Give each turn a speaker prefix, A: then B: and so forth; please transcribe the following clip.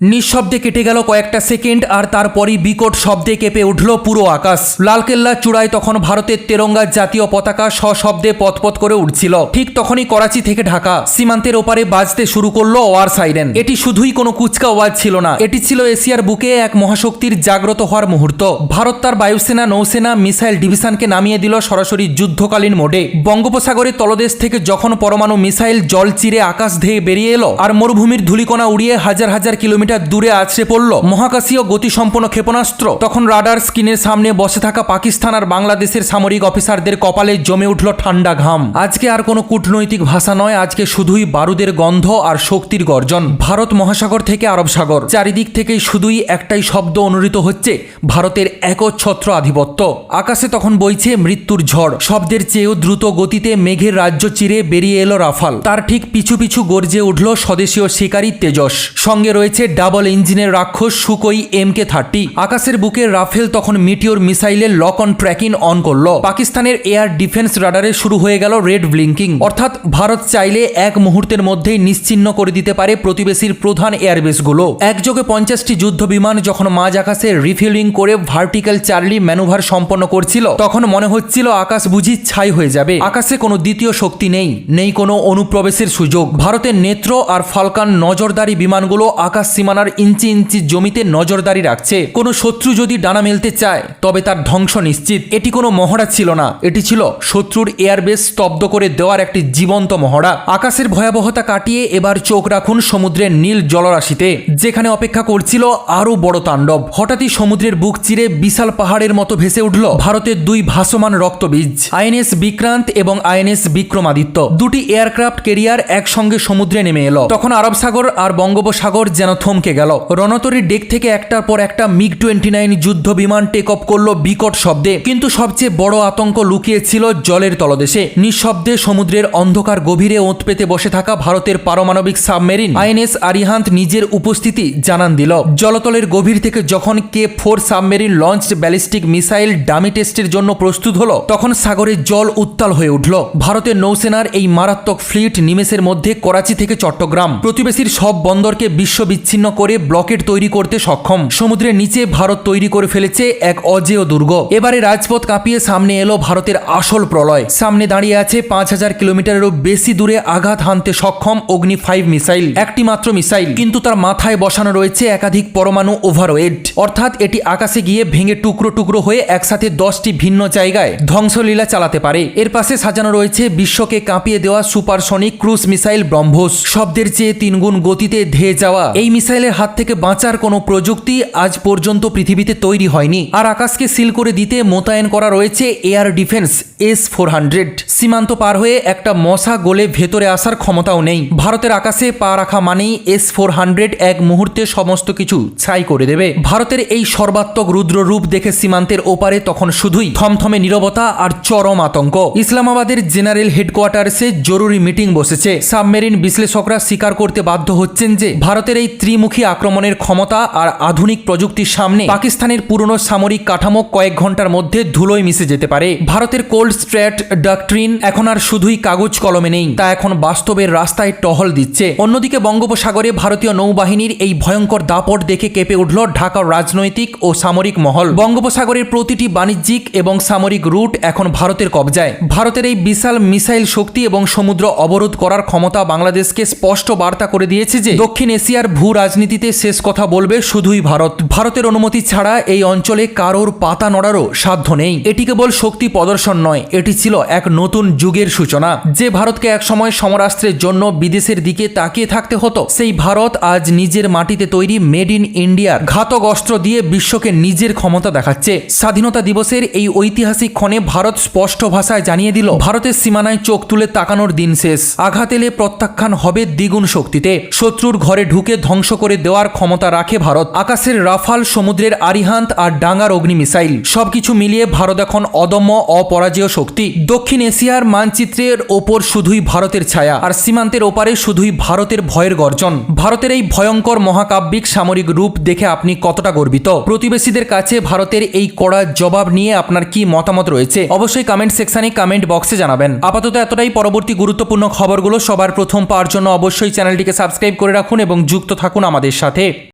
A: নিঃশব্দে কেটে গেল কয়েকটা সেকেন্ড আর তারপরই বিকট শব্দে কেঁপে উঠল পুরো আকাশ। লালকেল্লার চূড়ায় তখন ভারতের তেরঙ্গা জাতীয় পতাকা সশব্দে পথপথ করে উঠছিল। ঠিক তখনই করাচি থেকে ঢাকা সীমান্তের ওপারে বাজতে শুরু করলো ওয়ার সাইরেন। এটি শুধুই কোনো কুচকা আওয়াজ ছিল না, এটি ছিল এশিয়ার বুকে এক মহাশক্তির জাগ্রত হওয়ার মুহূর্ত। ভারত তার বায়ুসেনা, নৌসেনা, মিসাইল ডিভিশনকে নামিয়ে দিল সরাসরি যুদ্ধকালীন মোডে। বঙ্গোপসাগরের তলদেশ থেকে যখন পরমাণু মিসাইল জল চিরে আকাশ ধেয়ে বেরিয়ে এলো আর মরুভূমির ধূলিকণা উড়িয়ে হাজার হাজার কিলোমিটার দূরে আছড়ে পড়ল মহাকাশীয় গতিসম্পন্ন ক্ষেপণাস্ত্র, তখন রাডার স্ক্রিনের সামনে বসে থাকা পাকিস্তান আর বাংলাদেশের সামরিক অফিসারদের কপালে জমে উঠল ঠান্ডা ঘাম। আজকে আর কোনো কূটনৈতিক ভাষা নয়, আজকে শুধুই বারুদের গন্ধ আর শক্তির গর্জন। ভারত মহাসাগর থেকে আরব সাগর, চারিদিক থেকেই শুধুই একটাই শব্দ অনুরিত হচ্ছে, ভারতের একচ্ছত্র আধিপত্য। আকাশে তখন বইছে মৃত্যুর ঝড়। শব্দের চেয়েও দ্রুত গতিতে মেঘের রাজ্য চিরে বেরিয়ে এলো রাফাল। তার ঠিক পিছু পিছু গর্জে উঠল স্বদেশীয় শিকারী তেজস। সঙ্গে রয়েছে ডাবল ইঞ্জিনের রাক্ষস সুকোই MK-30। আকাশের বুকে রাফেল তখন মিটিওর মিসাইলের লক অন ট্র্যাকিং অন করলো। পাকিস্তানের এয়ার ডিফেন্স রাডারে শুরু হয়ে গেল রেড ব্লিঙ্কিং, অর্থাৎ ভারত চাইলে এক মুহূর্তের মধ্যেই নিশ্চিহ্ন করে দিতে পারে প্রতিবেশীর প্রধান এয়ারবেসগুলো। একযোগে 50টি যুদ্ধ বিমান যখন মাঝ আকাশে রিফিউলিং করে ভার্টিক্যাল চার্লি ম্যানুভার সম্পন্ন করছিল, তখন মনে হচ্ছিল আকাশ বুঝি ছাই হয়ে যাবে। আকাশে কোনো দ্বিতীয় শক্তি নেই, নেই কোনো অনুপ্রবেশের সুযোগ। ভারতের নেত্র আর ফালকান নজরদারি বিমানগুলো আকাশ সীমানার ইঞ্চি ইঞ্চি জমিতে নজরদারি রাখছে। কোনো শত্রু যদি ডানা মেলতে চায় তবে তার ধ্বংস নিশ্চিত। এটি কোনো মহড়া ছিল না, এটি ছিল শত্রুর এয়ারবেস স্তব্ধ করে দেওয়ার একটি জীবন্ত মহড়া। আকাশের ভয়াবহতা কাটিয়ে এবার চোখ রাখুন সমুদ্রের নীল জলরাশিতে, যেখানে অপেক্ষা করছিল আরও বড় তাণ্ডব। হঠাৎই সমুদ্রের বুক চিরে বিশাল পাহাড়ের মতো ভেসে উঠল ভারতের দুই ভাসমান রক্তবীজ, INS বিক্রান্ত এবং INS বিক্রমাদিত্য। দুটি এয়ারক্রাফট ক্যারিয়ার একসঙ্গে সমুদ্রে নেমে এলো। তখন আরব সাগর আর বঙ্গোপসাগর যেন থমকে গেল। রণতরীর ডেক থেকে একটার পর একটা MiG-29 যুদ্ধ বিমান টেক অফ করলো বিকট শব্দে। কিন্তু সবচেয়ে বড় আতঙ্ক লুকিয়েছিল জলের তলদেশে। নিঃশব্দে সমুদ্রের অন্ধকার গভীরে ওঁত পেতে বসে থাকা ভারতের পারমাণবিক সাবমেরিন INS আরিহান্ত নিজের উপস্থিতি জানান দিল। জলতলের গভীর থেকে যখন K-4 submarine launched ballistic missile dummy টেস্টের জন্য প্রস্তুত হলো, তখন সাগরের জল উত্তাল হয়ে উঠল। ভারতের নৌসেনার এই মারাত্মক ফ্লিট নিমেষের মধ্যে করাচি থেকে চট্টগ্রাম প্রতিবেশীর সব বন্দরকে বিশ্ব বিচ্ছিন্ন করে ব্লকেট তৈরি করতে সক্ষম। সমুদ্রের নিচে ভারত তৈরি করে ফেলেছে এক অজেয় দুর্গ। এবারে রাজপথ কাঁপিয়ে সামনে এলো ভারতের আসল প্রলয়। সামনে দাঁড়িয়ে আছে 5000 কিলোমিটারেরও বেশি দূরে আঘাত হানতে সক্ষম অগ্নি 5 মিসাইল। একটি মাত্র মিসাইল, কিন্তু তার মাথায় বসানো রয়েছে একাধিক পরমাণু ওভারওয়েট, অর্থাৎ এটি আকাশে গিয়ে ভেঙে টুকরো টুকরো হয়ে একসাথে 10টি ভিন্ন জায়গায় ধ্বংসলীলা চালাতে পারে। এর পাশে সাজানো রয়েছে বিশ্বকে কাঁপিয়ে দেওয়া সুপারসনিক ক্রুজ মিসাইল ব্রহ্মোস। শব্দের চেয়ে 3 গুণ গতিতে ধেয়ে যাওয়া এই মিসাইলের হাত থেকে বাঁচার কোনো প্রযুক্তি আজ পর্যন্ত পৃথিবীতে তৈরি হয়নি। আর আকাশকে সিল করে দিতে মোতায়েন করা রয়েছে এয়ার ডিফেন্স S-400। সীমান্ত পার হয়ে একটা মশা গলে ভেতরে আসার ক্ষমতাও নেই। ভারতের আকাশে পা রাখা মানেই S-400 এক মুহূর্তে সমস্ত কিছু ছাই করে দেবে। ভারতের এই সর্বাত্মক রুদ্র রূপ দেখে সীমান্তের ওপারে তখন শুধুই থমথমে নীরবতা আর চরম আতঙ্ক। ইসলামাবাদের জেনারেল হেডকোয়ার্টার্সে জরুরি মিটিং বসেছে। সাবমেরিন বিশ্লেষকরা স্বীকার করতে বাধ্য হচ্ছেন যে ভারতের এই ত্রিমুখী আক্রমণের ক্ষমতা আর আধুনিক প্রযুক্তির সামনে পাকিস্তানের পুরনো সামরিক কাঠামো কয়েক ঘন্টার মধ্যে ধুলোয় মিশে যেতে পারে। ভারতের কোল্ড স্ট্র্যাট ডক্ট্রিন এখন আর শুধুই কাগজ কলমে নেই, তা এখন বাস্তবের রাস্তায় টহল দিচ্ছে। অন্যদিকে বঙ্গোপসাগরে ভারতীয় নৌবাহিনীর এই ভয়ঙ্কর দাপট দেখে কেঁপে উঠল ঢাকার রাজনৈতিক ও সামরিক মহল। বঙ্গোপসাগরের প্রতিটি বাণিজ্যিক এবং সামরিক রুট এখন ভারতের কবজায়। ভারতের এই বিশাল মিসাইল শক্তি এবং সমুদ্র অবরোধ করার ক্ষমতা বাংলাদেশকে স্পষ্ট বার্তা করে দিয়েছে যে দক্ষিণ এশিয়ার ভূ রাজনীতিতে শেষ কথা বলবে শুধুই ভারত। ভারতের অনুমতি ছাড়া এই অঞ্চলে কারোর পাতা নড়ারও সাধ্য নেই। এটি কেবল শক্তি প্রদর্শন নয়, এটি ছিল এক নতুন যুগের সূচনা। যে ভারতকে একসময় সমরাস্ত্রের জন্য বিদেশের দিকে তাকিয়ে থাকতে হতো, সেই ভারত আজ নিজের মাটিতে তৈরি মেড ইন ইন্ডিয়ার ঘাতক অস্ত্র দিয়ে বিশ্বকে নিজের ক্ষমতা দেখাচ্ছে। স্বাধীনতা দিবসের এই ঐতিহাসিক ক্ষণে ভারত স্পষ্ট ভাষায় জানিয়ে দিল, ভারতের সীমানায় চোখ তুলে তাকানোর দিন শেষ। আঘাত এলে প্রত্যাখ্যান হবে দ্বিগুণ শক্তিতে। শত্রুর ঘরে ঢুকে ধ্বংস করে দেওয়ার ক্ষমতা রাখে ভারত। আকাশের রাফাল, সমুদ্রের আরিহান্ত আর ডাঙ্গার অগ্নি মিসাইল, সবকিছু মিলিয়ে ভারত এখন অদম্য অপরাজেয় শক্তি। দক্ষিণ এশিয়ার মানচিত্রের ওপর শুধুই ভারতের ছায়া, আর সীমান্তের ওপারে শুধুই ভারতের ভয়ের গর্জন। ভারতের এই ভয়ঙ্কর মহাকাব্যিক সামরিক রূপ দেখে আপনি কতটা গর্বিত? প্রতিবেশীদের কাছে ভারতের এই কড়া জবাব নিয়ে আপনার কি মতামত রয়েছে অবশ্যই কমেন্ট সেকশনে কমেন্ট বক্সে জানাবেন। আপাতত এতটাই। পরবর্তী গুরুত্বপূর্ণ খবরগুলো সবার প্রথম পাওয়ার জন্য অবশ্যই চ্যানেলটিকে সাবস্ক্রাইব করে রাখুন এবং যুক্ত থাকুন আমাদের সাথে।